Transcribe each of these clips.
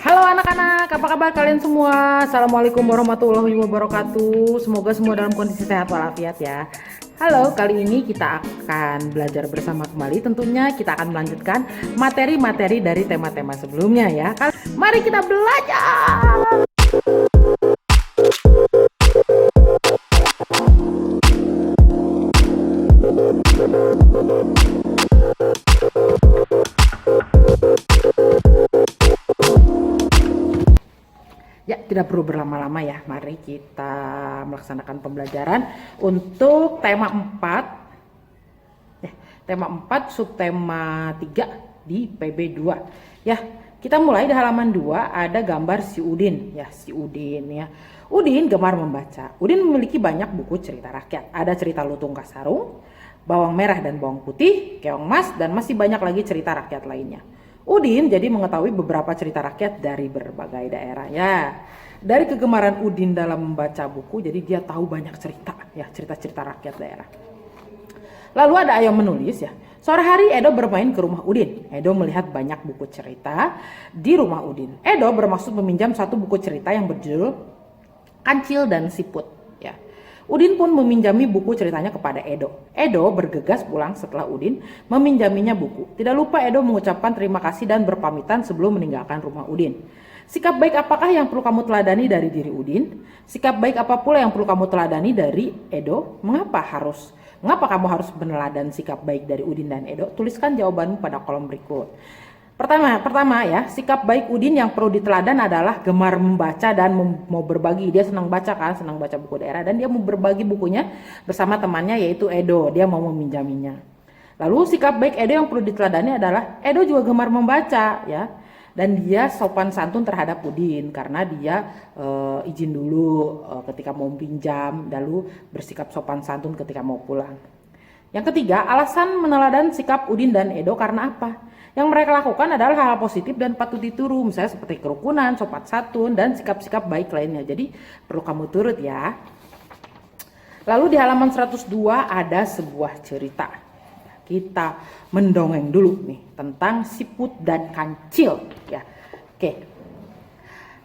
Halo anak-anak, apa kabar kalian semua? Assalamualaikum warahmatullahi wabarakatuh. Semoga semua dalam kondisi sehat walafiat ya. Halo, kali ini kita akan belajar bersama kembali. Tentunya kita akan melanjutkan materi-materi dari tema-tema sebelumnya ya. Mari kita belajar. Ya, tidak perlu berlama-lama ya. Mari kita melaksanakan pembelajaran untuk tema 4. Tema 4 subtema 3 di PB2. Ya, kita mulai di halaman 2 ada gambar si Udin. Ya, si Udin ya. Udin gemar membaca. Udin memiliki banyak buku cerita rakyat. Ada cerita Lutung Kasarung, Bawang Merah dan Bawang Putih, Keong Mas, dan masih banyak lagi cerita rakyat lainnya. Udin jadi mengetahui beberapa cerita rakyat dari berbagai daerah ya. Dari kegemaran Udin dalam membaca buku, jadi dia tahu banyak cerita ya, cerita-cerita rakyat daerah. Lalu ada Ayo menulis ya. Sore hari Edo bermain ke rumah Udin. Edo melihat banyak buku cerita di rumah Udin. Edo bermaksud meminjam satu buku cerita yang berjudul Kancil dan Siput ya. Udin pun meminjami buku ceritanya kepada Edo. Edo bergegas pulang setelah Udin meminjaminya buku. Tidak lupa Edo mengucapkan terima kasih dan berpamitan sebelum meninggalkan rumah Udin. Sikap baik apakah yang perlu kamu teladani dari diri Udin? Sikap baik apa pula yang perlu kamu teladani dari Edo? Mengapa kamu harus meneladan sikap baik dari Udin dan Edo? Tuliskan jawabanmu pada kolom berikut. Pertama ya, sikap baik Udin yang perlu diteladan adalah gemar membaca dan mau berbagi. Dia senang baca kan, senang baca buku daerah, dan dia mau berbagi bukunya bersama temannya yaitu Edo. Dia mau meminjaminya. Lalu sikap baik Edo yang perlu diteladani adalah Edo juga gemar membaca ya, dan dia sopan santun terhadap Udin karena dia izin dulu ketika mau pinjam, lalu bersikap sopan santun ketika mau pulang. Yang ketiga, alasan meneladan sikap Udin dan Edo karena apa? Yang mereka lakukan adalah hal positif dan patut ditiru, misalnya seperti kerukunan, sopan santun, dan sikap-sikap baik lainnya. Jadi perlu kamu turut ya. Lalu di halaman 102 ada sebuah cerita. Kita mendongeng dulu nih tentang Siput dan Kancil ya. Oke,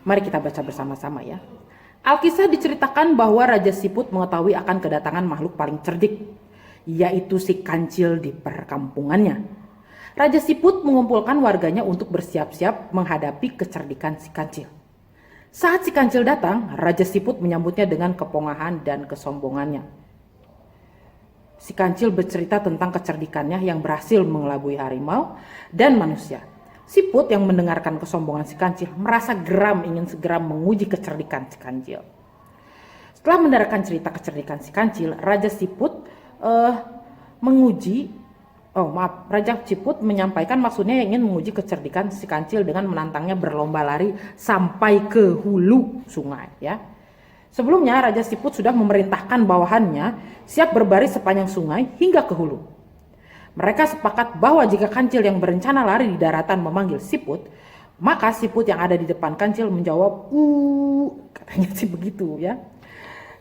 mari kita baca bersama-sama ya. Alkisah diceritakan bahwa Raja Siput mengetahui akan kedatangan makhluk paling cerdik, yaitu si Kancil di perkampungannya. Raja Siput mengumpulkan warganya untuk bersiap-siap menghadapi kecerdikan si Kancil. Saat si Kancil datang, Raja Siput menyambutnya dengan kepongahan dan kesombongannya. Si Kancil bercerita tentang kecerdikannya yang berhasil mengelabui harimau dan manusia. Siput yang mendengarkan kesombongan si Kancil merasa geram, ingin segera menguji kecerdikan si Kancil. Setelah mendengarkan cerita kecerdikan si Kancil, Raja Siput Raja Siput menyampaikan maksudnya ingin menguji kecerdikan si Kancil dengan menantangnya berlomba lari sampai ke hulu sungai ya. Sebelumnya Raja Siput sudah memerintahkan bawahannya siap berbaris sepanjang sungai hingga ke hulu. Mereka sepakat bahwa jika Kancil yang berencana lari di daratan memanggil Siput, maka Siput yang ada di depan Kancil menjawab katanya sih begitu ya.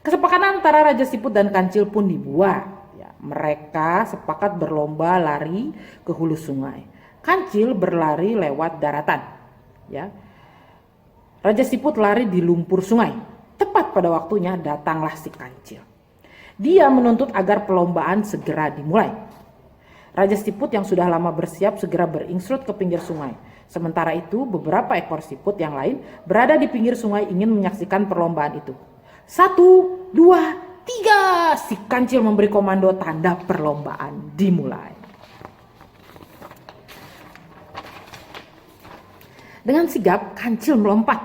Kesepakatan antara Raja Siput dan Kancil pun dibuat. Mereka sepakat berlomba lari ke hulu sungai. Kancil berlari lewat daratan. Ya. Raja Siput lari di lumpur sungai. Tepat pada waktunya datanglah si Kancil. Dia menuntut agar perlombaan segera dimulai. Raja Siput yang sudah lama bersiap segera beringsrut ke pinggir sungai. Sementara itu beberapa ekor siput yang lain berada di pinggir sungai ingin menyaksikan perlombaan itu. 1, 2, 3, si Kancil memberi komando tanda perlombaan dimulai. Dengan sigap, Kancil melompat,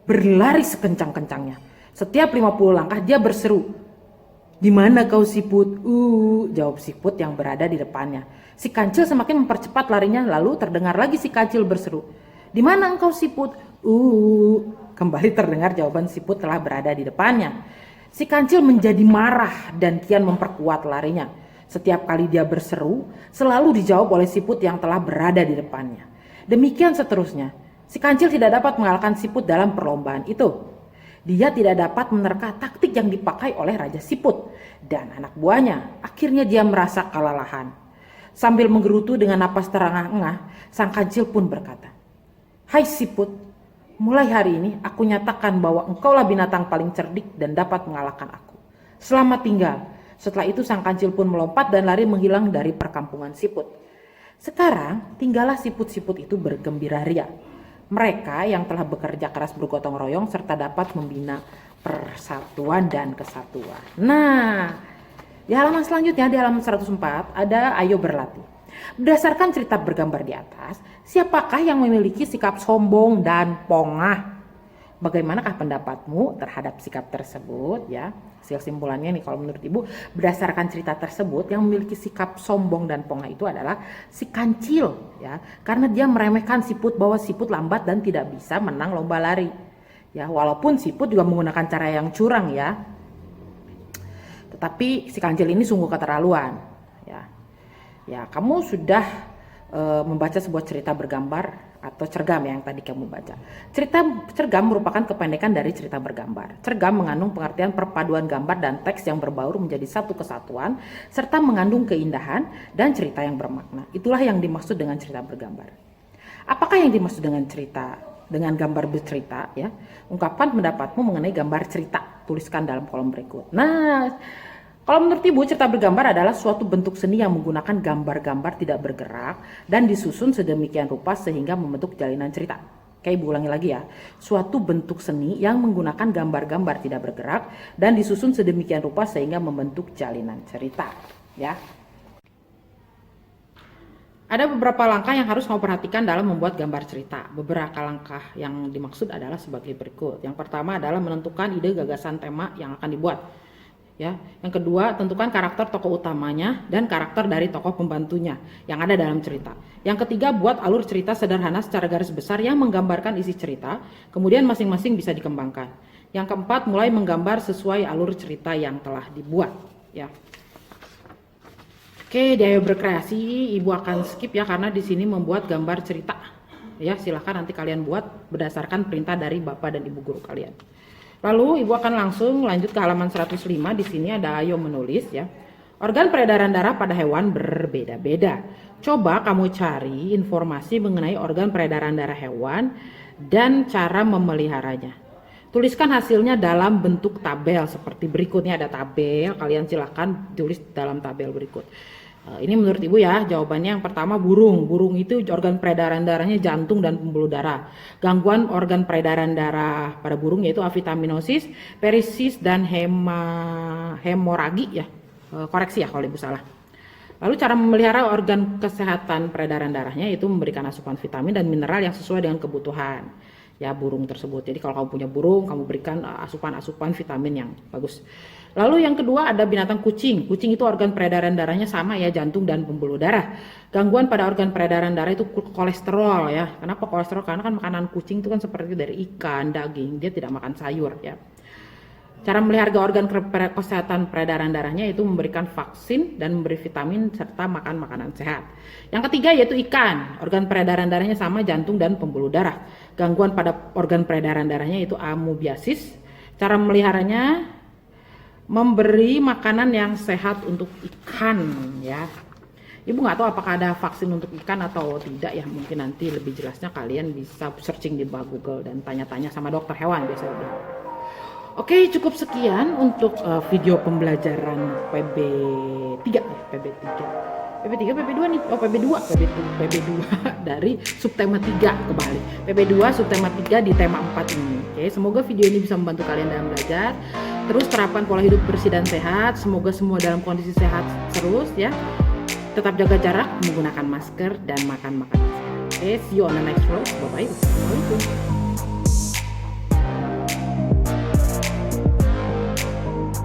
berlari sekencang-kencangnya. Setiap 50 langkah dia berseru, "Di mana kau Siput?" Jawab Siput yang berada di depannya. Si Kancil semakin mempercepat larinya, lalu terdengar lagi si Kancil berseru, "Di mana engkau Siput?" Kembali terdengar jawaban Siput telah berada di depannya. Si Kancil menjadi marah dan kian memperkuat larinya. Setiap kali dia berseru, selalu dijawab oleh Siput yang telah berada di depannya. Demikian seterusnya. Si Kancil tidak dapat mengalahkan Siput dalam perlombaan itu. Dia tidak dapat menerka taktik yang dipakai oleh Raja Siput dan anak buahnya. Akhirnya dia merasa kelelahan. Sambil menggerutu dengan napas terengah-engah, sang Kancil pun berkata, "Hai Siput, Mulai hari ini aku nyatakan bahwa engkaulah binatang paling cerdik dan dapat mengalahkan aku. Selamat tinggal. Setelah itu sang kancil pun melompat dan lari menghilang dari perkampungan siput. Sekarang tinggallah siput-siput itu bergembira ria. Mereka yang telah bekerja keras bergotong royong serta dapat membina persatuan dan kesatuan. Nah, di halaman selanjutnya, di halaman 104, ada ayo berlatih. Berdasarkan cerita bergambar di atas, siapakah yang memiliki sikap sombong dan pongah? Bagaimanakah pendapatmu terhadap sikap tersebut ya? Kesimpulannya nih, kalau menurut Ibu, berdasarkan cerita tersebut, yang memiliki sikap sombong dan pongah itu adalah si kancil ya, karena dia meremehkan siput bahwa siput lambat dan tidak bisa menang lomba lari. Ya, walaupun siput juga menggunakan cara yang curang ya. Tetapi si kancil ini sungguh keterlaluan ya. Ya, kamu sudah membaca sebuah cerita bergambar atau cergam yang tadi kamu baca. Cerita cergam merupakan kependekan dari cerita bergambar. Cergam mengandung pengertian perpaduan gambar dan teks yang berbaur menjadi satu kesatuan, serta mengandung keindahan dan cerita yang bermakna. Itulah yang dimaksud dengan cerita bergambar. Apakah yang dimaksud dengan cerita, dengan gambar bercerita ya? Ungkapkan pendapatmu mengenai gambar cerita, tuliskan dalam kolom berikut. Nah, kalau menurut Ibu, cerita bergambar adalah suatu bentuk seni yang menggunakan gambar-gambar tidak bergerak dan disusun sedemikian rupa sehingga membentuk jalinan cerita. Kayak Ibu ulangi lagi ya. Suatu bentuk seni yang menggunakan gambar-gambar tidak bergerak dan disusun sedemikian rupa sehingga membentuk jalinan cerita. Ya. Ada beberapa langkah yang harus kamu perhatikan dalam membuat gambar cerita. Beberapa langkah yang dimaksud adalah sebagai berikut. Yang pertama adalah menentukan ide, gagasan, tema yang akan dibuat. Ya, yang kedua, tentukan karakter tokoh utamanya dan karakter dari tokoh pembantunya yang ada dalam cerita. Yang ketiga, buat alur cerita sederhana secara garis besar yang menggambarkan isi cerita, kemudian masing-masing bisa dikembangkan. Yang keempat, mulai menggambar sesuai alur cerita yang telah dibuat. Ya. Oke, di ayo berkreasi, Ibu akan skip ya karena di sini membuat gambar cerita. Ya, silahkan nanti kalian buat berdasarkan perintah dari Bapak dan Ibu guru kalian. Lalu Ibu akan langsung lanjut ke halaman 105. Di sini ada ayo menulis ya. Organ peredaran darah pada hewan berbeda-beda. Coba kamu cari informasi mengenai organ peredaran darah hewan dan cara memeliharanya. Tuliskan hasilnya dalam bentuk tabel seperti berikutnya. Ada tabel, kalian silahkan tulis dalam tabel berikut. Ini menurut Ibu ya, jawabannya yang pertama burung. Burung itu organ peredaran darahnya jantung dan pembuluh darah. Gangguan organ peredaran darah pada burung yaitu avitaminosis, perisis, dan hemoragi ya. Koreksi ya kalau Ibu salah. Lalu cara memelihara organ kesehatan peredaran darahnya itu memberikan asupan vitamin dan mineral yang sesuai dengan kebutuhan ya burung tersebut. Jadi kalau kamu punya burung, kamu berikan asupan-asupan vitamin yang bagus. Lalu yang kedua ada binatang kucing. Kucing itu organ peredaran darahnya sama ya, jantung dan pembuluh darah. Gangguan pada organ peredaran darah itu kolesterol ya. Kenapa kolesterol? Karena kan makanan kucing itu kan seperti dari ikan, daging, dia tidak makan sayur ya. Cara memelihara organ kesehatan peredaran darahnya itu memberikan vaksin dan memberi vitamin serta makan makanan sehat. Yang ketiga yaitu ikan. Organ peredaran darahnya sama jantung dan pembuluh darah. Gangguan pada organ peredaran darahnya itu amoebiasis. Cara memeliharanya memberi makanan yang sehat untuk ikan ya. Ibu nggak tahu apakah ada vaksin untuk ikan atau tidak ya. Mungkin nanti lebih jelasnya kalian bisa searching di bawah Google dan tanya-tanya sama dokter hewan biasanya. Oke, cukup sekian untuk video pembelajaran PB3 ya, PB3. PB3, PB2 nih. Oh, PB2 dari subtema 3 kembali. PB2 subtema 3 di tema 4 ini. Oke, semoga video ini bisa membantu kalian dalam belajar. Terus terapkan pola hidup bersih dan sehat. Semoga semua dalam kondisi sehat terus ya. Tetap jaga jarak, menggunakan masker dan makan makanan. Oke, see you on the next vlog. Bye bye. Assalamualaikum.